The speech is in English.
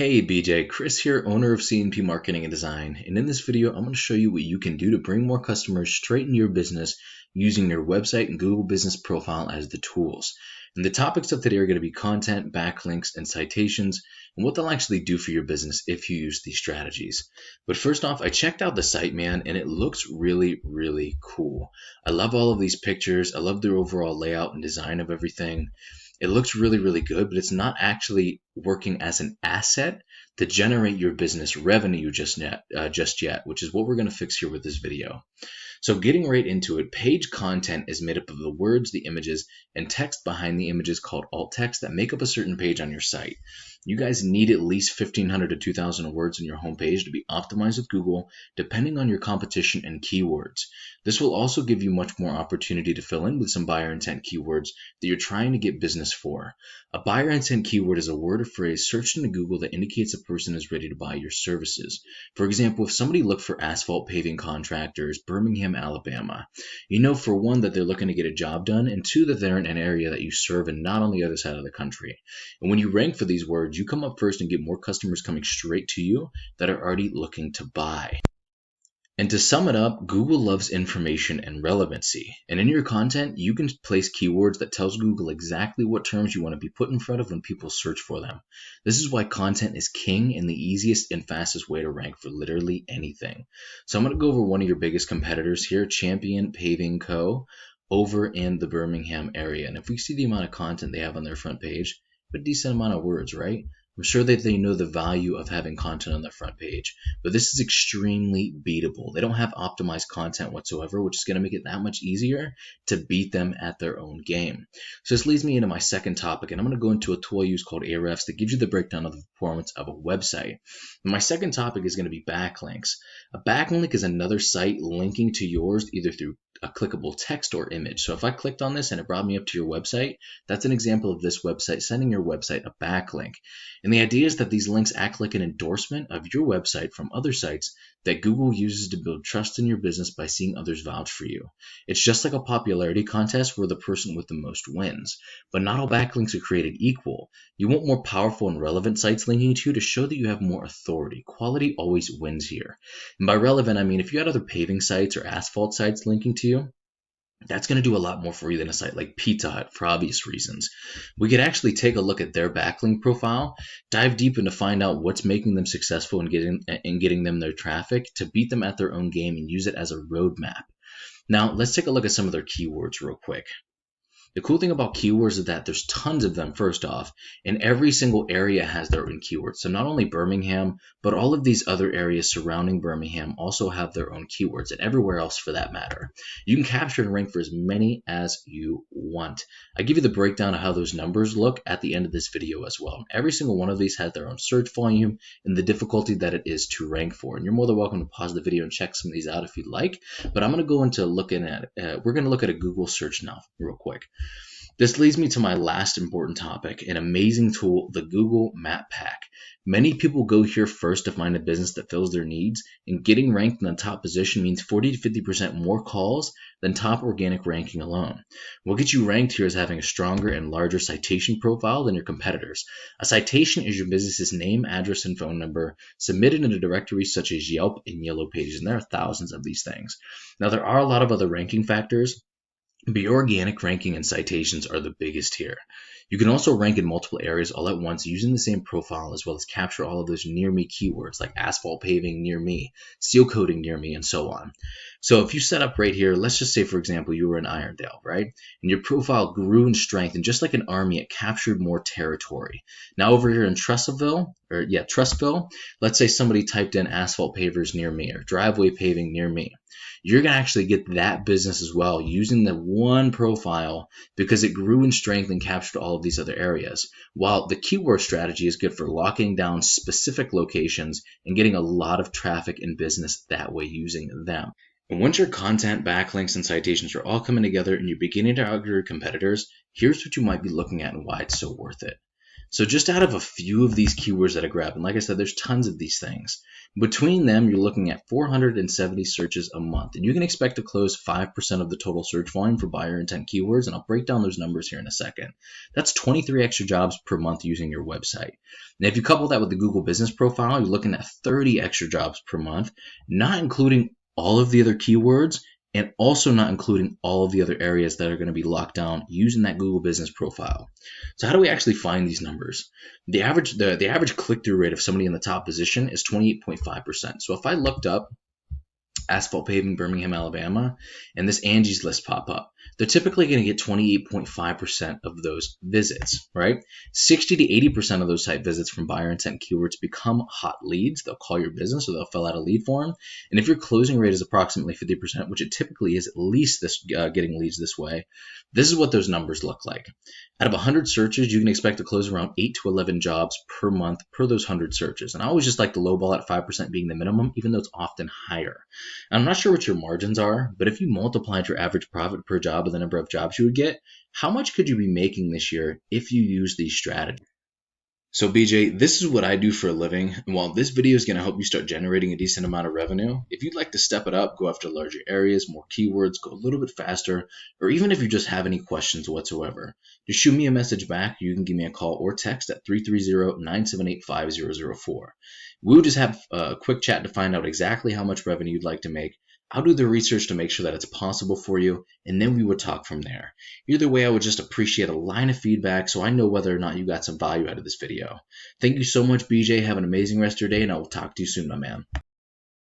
Hey BJ, Chris here, owner of C&P Marketing and Design, and in this video I'm going to show you what you can do to bring more customers straight into your business using your website and Google Business Profile as the tools. And the topics of today are going to be content, backlinks, and citations, and what they'll actually do for your business if you use these strategies. But first off, I checked out the site, man, and it looks really cool. I love all of these pictures. I love the overall layout and design of everything. It looks really good, but it's not actually working as an asset to generate your business revenue just yet, which is what we're going to fix here with this video. So getting right into it, page content is made up of the words, the images, and text behind the images called alt text that make up a certain page on your site. You guys need at least 1,500 to 2,000 words in your homepage to be optimized with Google, depending on your competition and keywords. This will also give you much more opportunity to fill in with some buyer intent keywords that you're trying to get business for. A buyer intent keyword is a word or phrase searched into Google that indicates a person is ready to buy your services. For example, if somebody looked for asphalt paving contractors, Birmingham, Alabama, you know for one that they're looking to get a job done, and two that they're in an area that you serve and not on the other side of the country. And when you rank for these words, you come up first and get more customers coming straight to you that are already looking to buy. And to sum it up, Google loves information and relevancy. And in your content, you can place keywords that tells Google exactly what terms you want to be put in front of when people search for them. This is why content is king and the easiest and fastest way to rank for literally anything. So I'm going to go over one of your biggest competitors here, Paving Co, over in the Birmingham area. And if we see the amount of content they have on their front page, a decent amount of words, right? I'm sure that they know the value of having content on their front page, but this is extremely beatable. They don't have optimized content whatsoever, which is going to make it that much easier to beat them at their own game. So this leads me into my second topic, and I'm going to go into a tool I use called Ahrefs that gives you the breakdown of the performance of a website. And my second topic is going to be backlinks. A backlink is another site linking to yours either through a clickable text or image. So if I clicked on this and it brought me up to your website, that's an example of this website sending your website a backlink. And the idea is that these links act like an endorsement of your website from other sites that Google uses to build trust in your business by seeing others vouch for you. It's just like a popularity contest where the person with the most wins. But not all backlinks are created equal. You want more powerful and relevant sites linking to you to show that you have more authority. Quality always wins here. And by relevant, I mean if you had other paving sites or asphalt sites linking to you, that's going to do a lot more for you than a site like Pizza Hut for obvious reasons. We could actually take a look at their backlink profile, dive deep into find out what's making them successful in getting them their traffic to beat them at their own game and use it as a roadmap. Now, let's take a look at some of their keywords real quick. The cool thing about keywords is that there's tons of them first off, and every single area has their own keywords. So not only Birmingham, but all of these other areas surrounding Birmingham also have their own keywords, and everywhere else for that matter. You can capture and rank for as many as you want. I give you the breakdown of how those numbers look at the end of this video as well. Every single one of these has their own search volume and the difficulty that it is to rank for. And you're more than welcome to pause the video and check some of these out if you'd like. But I'm going to go into looking at we're going to look at a Google search now real quick. This leads me to my last important topic, an amazing tool, the Google Map Pack. Many people go here first to find a business that fills their needs, and getting ranked in the top position means 40 to 50% more calls than top organic ranking alone. What gets you ranked here is having a stronger and larger citation profile than your competitors. A citation is your business's name, address, and phone number submitted in a directory such as Yelp and Yellow Pages, and there are thousands of these things. Now, there are a lot of other ranking factors, but your organic ranking and citations are the biggest here. You can also rank in multiple areas all at once using the same profile, as well as capture all of those near me keywords like asphalt paving near me, seal coating near me, and so on. So if you set up right here, let's just say, for example, you were in Irondale, right? And your profile grew in strength, and just like an army, it captured more territory. Now over here in Trustville, let's say somebody typed in asphalt pavers near me or driveway paving near me. You're going to actually get that business as well using the one profile because it grew in strength and captured all of these other areas. While the keyword strategy is good for locking down specific locations and getting a lot of traffic and business that way using them. And once your content, backlinks, and citations are all coming together and you're beginning to outgrow your competitors, here's what you might be looking at and why it's so worth it. So just out of a few of these keywords that I grabbed, and like I said, there's tons of these things. Between them, you're looking at 470 searches a month, and you can expect to close 5% of the total search volume for buyer intent keywords, and I'll break down those numbers here in a second. That's 23 extra jobs per month using your website. Now, if you couple that with the Google Business Profile, you're looking at 30 extra jobs per month, not including all of the other keywords, and also not including all of the other areas that are going to be locked down using that Google Business Profile. So how do we actually find these numbers? The average click-through rate of somebody in the top position is 28.5%. So if I looked up Asphalt Paving, Birmingham, Alabama, and this Angie's List pop up, they're typically going to get 28.5% of those visits, right? 60 to 80% of those site visits from buyer intent keywords become hot leads. They'll call your business or they'll fill out a lead form. And if your closing rate is approximately 50%, which it typically is, at least this getting leads this way, this is what those numbers look like. Out of 100 searches, you can expect to close around 8 to 11 jobs per month per those 100 searches. And I always just like to lowball at 5% being the minimum, even though it's often higher. And I'm not sure what your margins are, but if you multiplied your average profit per job with the number of jobs you would get, how much could you be making this year if you use these strategies? So BJ, this is what I do for a living, and while this video is going to help you start generating a decent amount of revenue, if you'd like to step it up, go after larger areas, more keywords, go a little bit faster, or even if you just have any questions whatsoever, just shoot me a message back. You can give me a call or text at 330-978-5004. We'll just have a quick chat to find out exactly how much revenue you'd like to make. I'll do the research to make sure that it's possible for you, and then we would talk from there. Either way, I would just appreciate a line of feedback so I know whether or not you got some value out of this video. Thank you so much, BJ. Have an amazing rest of your day, and I will talk to you soon, my man.